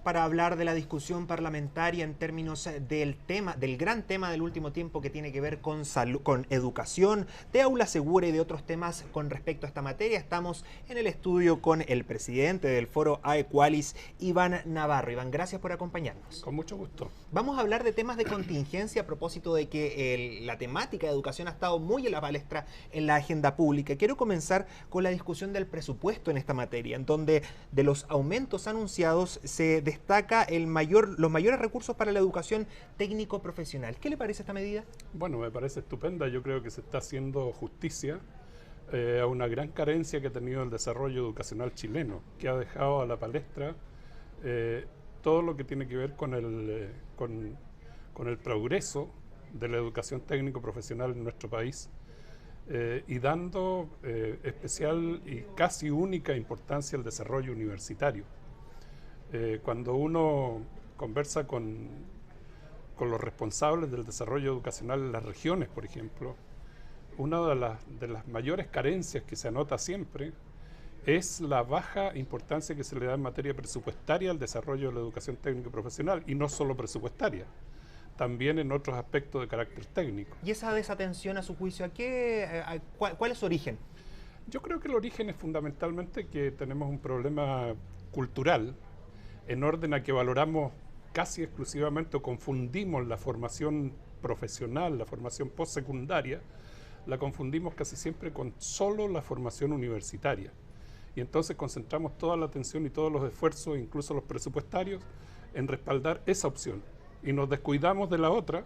para hablar de la discusión parlamentaria en términos del tema, del gran tema del último tiempo que tiene que ver con salud, con educación, de aula segura y de otros temas con respecto a esta materia. Estamos en el estudio con el presidente del foro AEQUALIS, Iván Navarro. Iván, gracias por acompañarnos. Con mucho gusto. Vamos a hablar de temas de contingencia a propósito de que la temática de educación ha estado muy en la palestra en la agenda pública. Quiero comenzar con la discusión del presupuesto en esta materia, en donde de los aumentos anunciados se destaca los mayores recursos para la educación técnico-profesional. ¿Qué le parece esta medida? Bueno, me parece estupenda. Yo creo que se está haciendo justicia a una gran carencia que ha tenido el desarrollo educacional chileno, que ha dejado a la palestra todo lo que tiene que ver con el progreso de la educación técnico-profesional en nuestro país y dando especial y casi única importancia al desarrollo universitario. Cuando uno conversa con los responsables del desarrollo educacional en las regiones, por ejemplo, una de las mayores carencias que se anota siempre es la baja importancia que se le da en materia presupuestaria al desarrollo de la educación técnico y profesional, y no solo presupuestaria, también en otros aspectos de carácter técnico. ¿Y esa desatención, a su juicio, cuál es su origen? Yo creo que el origen es fundamentalmente que tenemos un problema cultural en orden a que valoramos casi exclusivamente o confundimos la formación profesional, la formación postsecundaria, la confundimos casi siempre con solo la formación universitaria. Y entonces concentramos toda la atención y todos los esfuerzos, incluso los presupuestarios, en respaldar esa opción. Y nos descuidamos de la otra,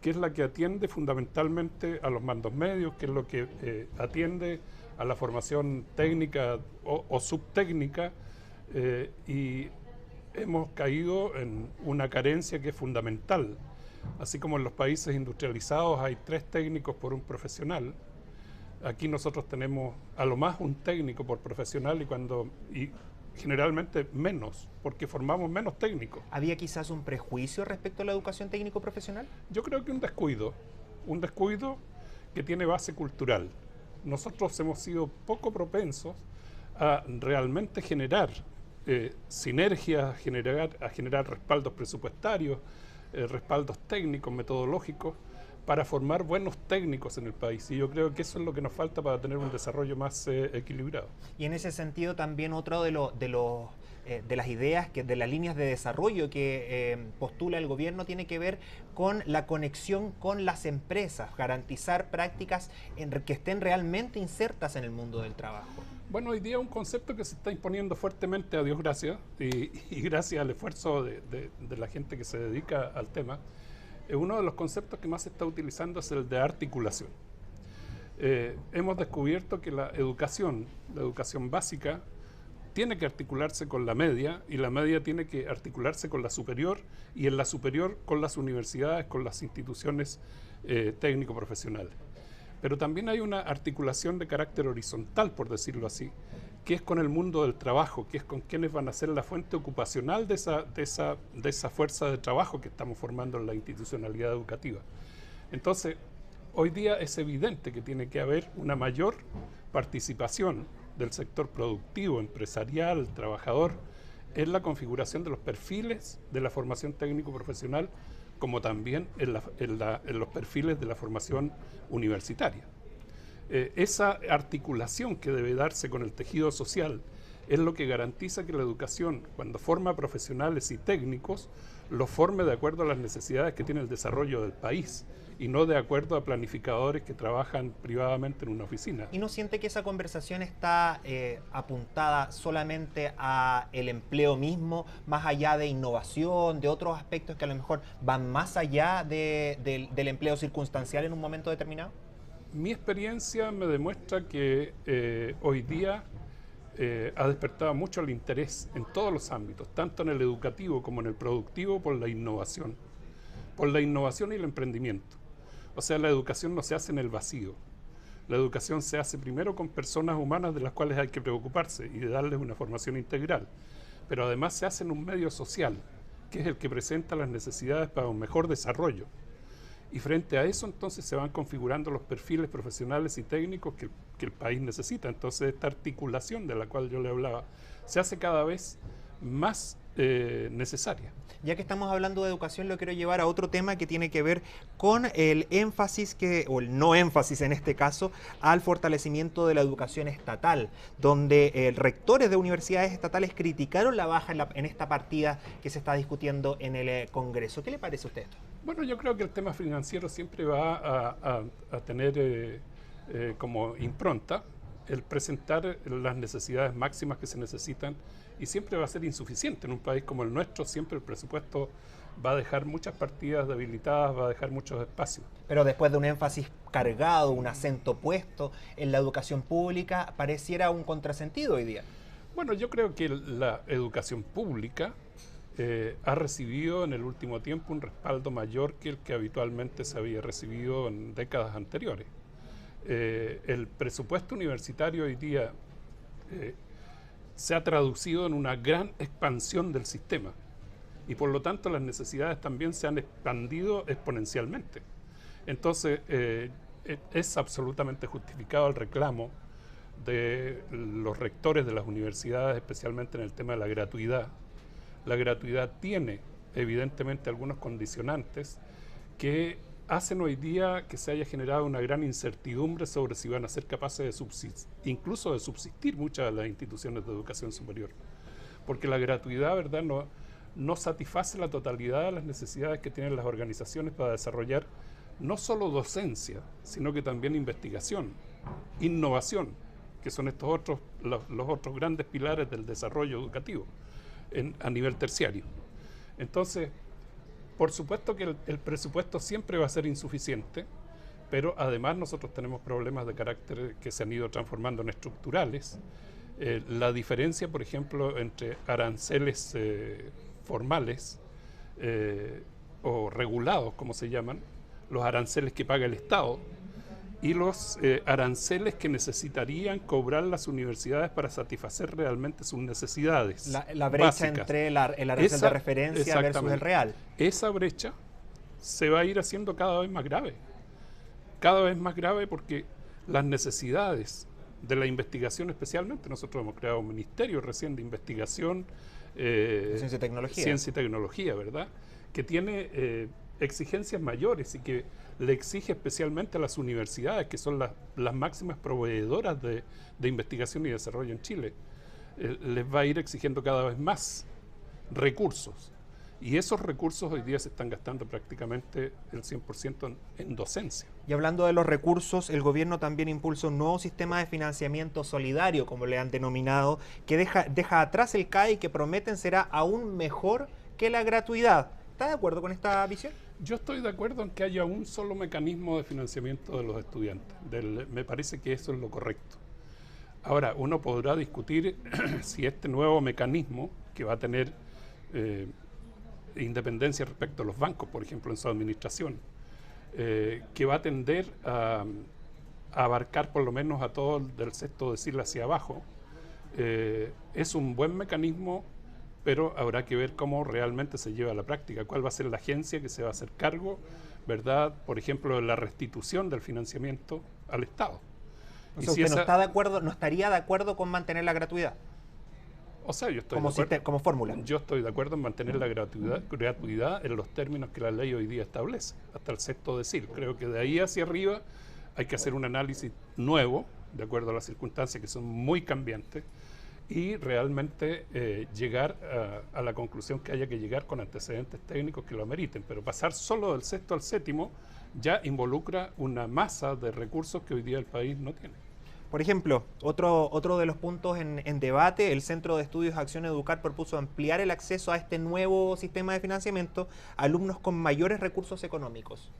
que es la que atiende fundamentalmente a los mandos medios, que es lo que atiende a la formación técnica o subtécnica, y hemos caído en una carencia que es fundamental. Así como en los países industrializados hay 3 técnicos por un profesional, aquí nosotros tenemos a lo más un técnico por profesional y generalmente menos, porque formamos menos técnicos. ¿Había quizás un prejuicio respecto a la educación técnico-profesional? Yo creo que un descuido que tiene base cultural. Nosotros hemos sido poco propensos a realmente generar sinergias, a generar respaldos presupuestarios, respaldos técnicos, metodológicos, para formar buenos técnicos en el país. Y yo creo que eso es lo que nos falta para tener un desarrollo más equilibrado. Y en ese sentido también otro de las ideas, de las líneas de desarrollo que postula el gobierno tiene que ver con la conexión con las empresas, garantizar prácticas que estén realmente insertas en el mundo del trabajo. Bueno, hoy día un concepto que se está imponiendo fuertemente, a Dios gracias, y gracias al esfuerzo de la gente que se dedica al tema, uno de los conceptos que más se está utilizando es el de articulación. Hemos descubierto que la educación básica, tiene que articularse con la media, y la media tiene que articularse con la superior, y en la superior con las universidades, con las instituciones técnico-profesionales. Pero también hay una articulación de carácter horizontal, por decirlo así, que es con el mundo del trabajo, que es con quienes van a ser la fuente ocupacional de esa fuerza de trabajo que estamos formando en la institucionalidad educativa. Entonces, hoy día es evidente que tiene que haber una mayor participación del sector productivo, empresarial, trabajador, en la configuración de los perfiles de la formación técnico-profesional, como también en los perfiles de la formación universitaria. Esa articulación que debe darse con el tejido social es lo que garantiza que la educación, cuando forma profesionales y técnicos, los forme de acuerdo a las necesidades que tiene el desarrollo del país y no de acuerdo a planificadores que trabajan privadamente en una oficina. ¿Y no siente que esa conversación está apuntada solamente a el empleo mismo, más allá de innovación, de otros aspectos que a lo mejor van más allá del empleo circunstancial en un momento determinado? Mi experiencia me demuestra que hoy día ha despertado mucho el interés en todos los ámbitos, tanto en el educativo como en el productivo, por la innovación y el emprendimiento. O sea, la educación no se hace en el vacío. La educación se hace primero con personas humanas de las cuales hay que preocuparse y de darles una formación integral. Pero además se hace en un medio social, que es el que presenta las necesidades para un mejor desarrollo. Y frente a eso, entonces, se van configurando los perfiles profesionales y técnicos que el país necesita. Entonces, esta articulación de la cual yo le hablaba se hace cada vez más necesaria. Ya que estamos hablando de educación, lo quiero llevar a otro tema que tiene que ver con el énfasis o el no énfasis en este caso, al fortalecimiento de la educación estatal, donde rectores de universidades estatales criticaron la baja en esta partida que se está discutiendo en el Congreso. ¿Qué le parece a usted esto? Bueno, yo creo que el tema financiero siempre va a tener como impronta el presentar las necesidades máximas que se necesitan, y siempre va a ser insuficiente. En un país como el nuestro siempre el presupuesto va a dejar muchas partidas debilitadas, va a dejar muchos espacios. Pero después de un énfasis cargado, un acento puesto en la educación pública, pareciera un contrasentido hoy día. Bueno, yo creo que la educación pública ha recibido en el último tiempo un respaldo mayor que el que habitualmente se había recibido en décadas anteriores. El presupuesto universitario hoy día se ha traducido en una gran expansión del sistema, y por lo tanto las necesidades también se han expandido exponencialmente. Entonces es absolutamente justificado el reclamo de los rectores de las universidades, especialmente en el tema de la gratuidad. La gratuidad tiene evidentemente algunos condicionantes que hacen hoy día que se haya generado una gran incertidumbre sobre si van a ser capaces de subsistir, incluso de subsistir muchas de las instituciones de educación superior. Porque la gratuidad, ¿verdad?, no satisface la totalidad de las necesidades que tienen las organizaciones para desarrollar no solo docencia, sino que también investigación, innovación, que son los otros grandes pilares del desarrollo educativo a nivel terciario. Entonces, por supuesto que el presupuesto siempre va a ser insuficiente, pero además nosotros tenemos problemas de carácter que se han ido transformando en estructurales. La diferencia, por ejemplo, entre aranceles formales o regulados, como se llaman, los aranceles que paga el Estado, y los aranceles que necesitarían cobrar las universidades para satisfacer realmente sus necesidades. La brecha básicas. Entre el arancel de referencia versus el real. Esa brecha se va a ir haciendo cada vez más grave. Cada vez más grave porque las necesidades de la investigación, especialmente, nosotros hemos creado un ministerio recién de investigación, Ciencia y tecnología, ¿verdad?, que tiene exigencias mayores y que le exige especialmente a las universidades, que son las máximas proveedoras de investigación y desarrollo en Chile. Les va a ir exigiendo cada vez más recursos. Y esos recursos hoy día se están gastando prácticamente el 100% en docencia. Y hablando de los recursos, el gobierno también impulsa un nuevo sistema de financiamiento solidario, como le han denominado, que deja atrás el CAE y que prometen será aún mejor que la gratuidad. ¿Está de acuerdo con esta visión? Yo estoy de acuerdo en que haya un solo mecanismo de financiamiento de los estudiantes. Me parece que eso es lo correcto. Ahora, uno podrá discutir si este nuevo mecanismo, que va a tener independencia respecto a los bancos, por ejemplo, en su administración, que va a tender a abarcar por lo menos a todo del sexto decil hacia abajo, es un buen mecanismo, pero habrá que ver cómo realmente se lleva a la práctica, cuál va a ser la agencia que se va a hacer cargo, ¿verdad?, por ejemplo, de la restitución del financiamiento al Estado. O sea, ¿usted no está de acuerdo, no estaría de acuerdo con mantener la gratuidad? O sea, yo estoy como fórmula. Yo estoy de acuerdo en mantener la gratuidad en los términos que la ley hoy día establece, hasta el sexto decil. Creo que de ahí hacia arriba hay que hacer un análisis nuevo, de acuerdo a las circunstancias que son muy cambiantes, y realmente llegar a la conclusión que haya que llegar con antecedentes técnicos que lo ameriten. Pero pasar solo del sexto al séptimo ya involucra una masa de recursos que hoy día el país no tiene. Por ejemplo, otro de los puntos en debate, el Centro de Estudios Acción Educar propuso ampliar el acceso a este nuevo sistema de financiamiento a alumnos con mayores recursos económicos.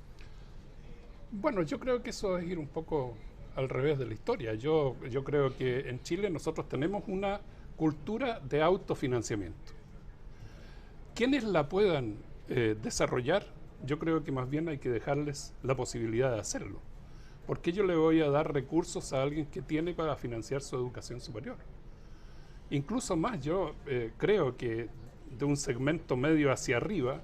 Bueno, yo creo que eso es ir un poco al revés de la historia. Yo creo que en Chile nosotros tenemos una cultura de autofinanciamiento. Quienes la puedan desarrollar, yo creo que más bien hay que dejarles la posibilidad de hacerlo. ¿Por qué yo le voy a dar recursos a alguien que tiene para financiar su educación superior? Incluso más, yo creo que de un segmento medio hacia arriba,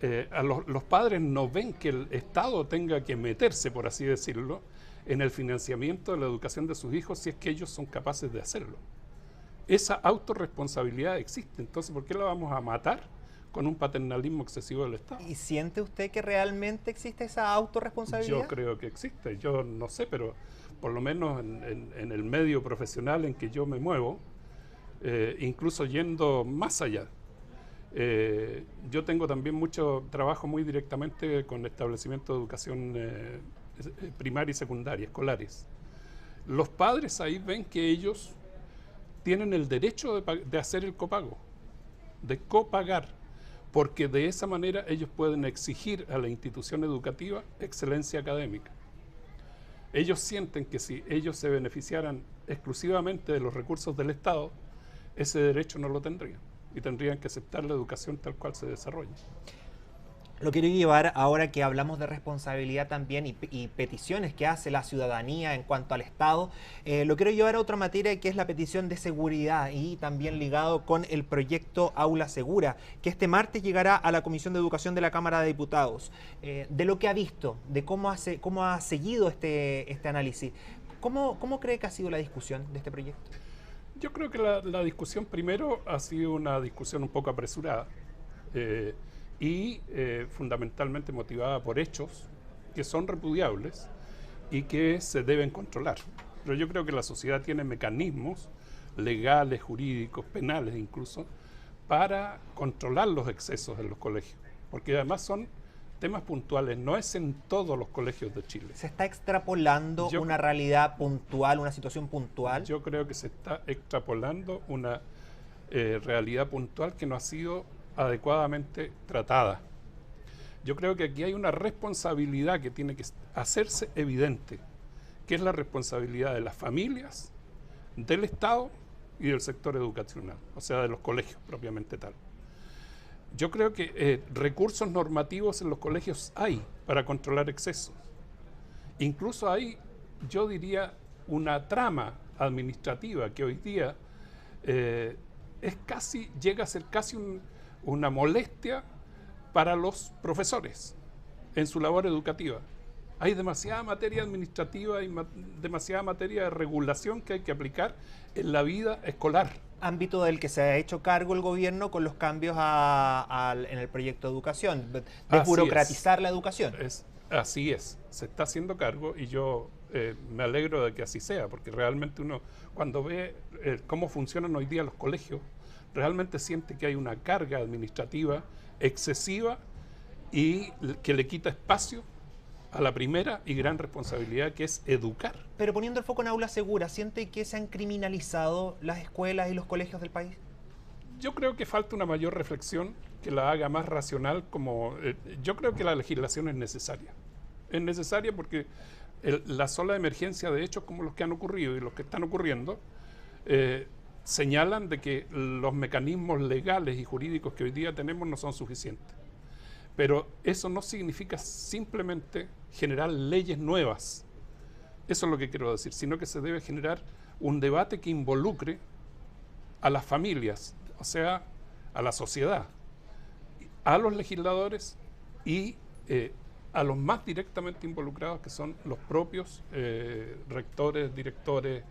los padres no ven que el Estado tenga que meterse, por así decirlo, en el financiamiento de la educación de sus hijos si es que ellos son capaces de hacerlo. esa autorresponsabilidad existe. Entonces, ¿por qué la vamos a matar con un paternalismo excesivo del Estado? ¿Y siente usted que realmente existe esa autorresponsabilidad? Yo creo que existe. Yo no sé, pero por lo menos en el medio profesional en que yo me muevo, incluso yendo más allá. Yo tengo también mucho trabajo muy directamente con establecimientos de educación primaria y secundaria, escolares. Los padres ahí ven que ellos tienen el derecho de hacer el copago, de copagar, porque de esa manera ellos pueden exigir a la institución educativa excelencia académica. Ellos sienten que si ellos se beneficiaran exclusivamente de los recursos del Estado, ese derecho no lo tendrían y tendrían que aceptar la educación tal cual se desarrolla. Lo quiero llevar ahora que hablamos de responsabilidad también y peticiones que hace la ciudadanía en cuanto al Estado. Lo quiero llevar a otra materia que es la petición de seguridad y también ligado con el proyecto Aula Segura, que este martes llegará a la Comisión de Educación de la Cámara de Diputados. De lo que ha visto, de cómo ha seguido este análisis, ¿cómo cree que ha sido la discusión de este proyecto? Yo creo que la discusión primero ha sido una discusión un poco apresurada. Y fundamentalmente motivada por hechos que son repudiables y que se deben controlar. Pero yo creo que la sociedad tiene mecanismos legales, jurídicos, penales incluso, para controlar los excesos en los colegios, porque además son temas puntuales, no es en todos los colegios de Chile. ¿Se está extrapolando una realidad puntual, una situación puntual? Yo creo que se está extrapolando una realidad puntual que no ha sido adecuadamente tratada. Yo creo que aquí hay una responsabilidad que tiene que hacerse evidente, que es la responsabilidad de las familias, del Estado y del sector educacional, o sea, de los colegios propiamente tal. Yo creo que recursos normativos en los colegios hay para controlar excesos. Incluso hay, yo diría, una trama administrativa que hoy día llega a ser casi una molestia para los profesores en su labor educativa. Hay demasiada materia administrativa y demasiada materia de regulación que hay que aplicar en la vida escolar. Ámbito del que se ha hecho cargo el gobierno con los cambios en el proyecto de educación, desburocratizar la educación. Así es, se está haciendo cargo y yo me alegro de que así sea, porque realmente uno cuando ve cómo funcionan hoy día los colegios, realmente siente que hay una carga administrativa excesiva y que le quita espacio a la primera y gran responsabilidad que es educar. Pero poniendo el foco en Aula Segura, ¿siente que se han criminalizado las escuelas y los colegios del país? Yo creo que falta una mayor reflexión que la haga más racional. Yo creo que la legislación es necesaria. Es necesaria porque la sola emergencia de hechos como los que han ocurrido y los que están ocurriendo señalan de que los mecanismos legales y jurídicos que hoy día tenemos no son suficientes. Pero eso no significa simplemente generar leyes nuevas. Eso es lo que quiero decir, sino que se debe generar un debate que involucre a las familias, o sea, a la sociedad, a los legisladores y a los más directamente involucrados, que son los propios rectores, directores,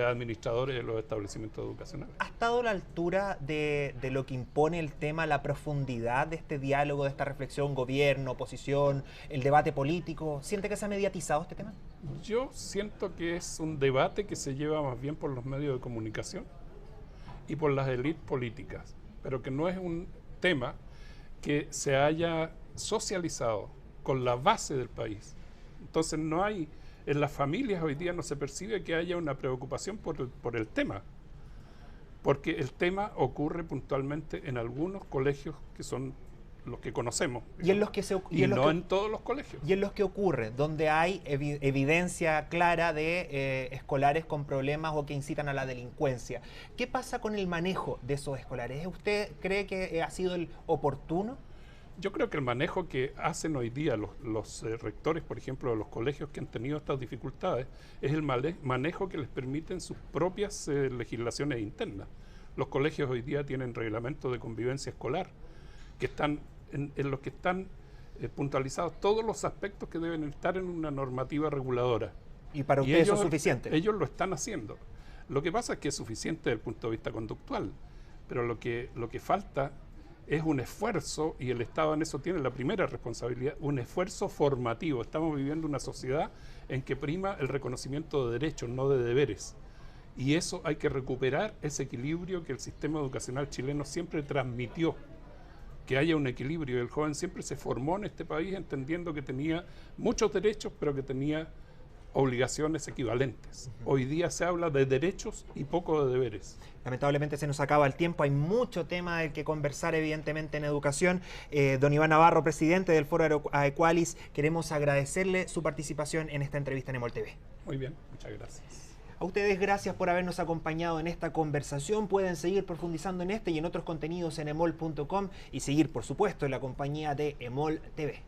administradores de los establecimientos educacionales. ¿Ha estado a la altura de lo que impone el tema, la profundidad de este diálogo, de esta reflexión, gobierno, oposición, el debate político? ¿Siente que se ha mediatizado este tema? Yo siento que es un debate que se lleva más bien por los medios de comunicación y por las élites políticas, pero que no es un tema que se haya socializado con la base del país. Entonces no hay... En las familias hoy día no se percibe que haya una preocupación por el tema, porque el tema ocurre puntualmente en algunos colegios que son los que conocemos, y en los que en todos los colegios. Y en los que ocurre, donde hay evidencia clara de escolares con problemas o que incitan a la delincuencia. ¿Qué pasa con el manejo de esos escolares? ¿Usted cree que ha sido el oportuno? Yo creo que el manejo que hacen hoy día los rectores, por ejemplo, de los colegios que han tenido estas dificultades, es el manejo que les permiten sus propias legislaciones internas. Los colegios hoy día tienen reglamentos de convivencia escolar que están en los que están puntualizados todos los aspectos que deben estar en una normativa reguladora. ¿Y para usted eso es suficiente? Ellos lo están haciendo. Lo que pasa es que es suficiente desde el punto de vista conductual, pero lo que falta es un esfuerzo, y el Estado en eso tiene la primera responsabilidad, un esfuerzo formativo. Estamos viviendo una sociedad en que prima el reconocimiento de derechos, no de deberes. Y eso hay que recuperar, ese equilibrio que el sistema educacional chileno siempre transmitió, que haya un equilibrio. El joven siempre se formó en este país entendiendo que tenía muchos derechos, pero que tenía obligaciones equivalentes. Hoy día se habla de derechos y poco de deberes. Lamentablemente se nos acaba el tiempo, hay mucho tema del que conversar evidentemente en educación. Don Iván Navarro, presidente del Foro Aequalis, queremos agradecerle su participación en esta entrevista en EMOL TV. Muy bien, muchas gracias. A ustedes gracias por habernos acompañado en esta conversación. Pueden seguir profundizando en este y en otros contenidos en emol.com y seguir, por supuesto, en la compañía de EMOL TV.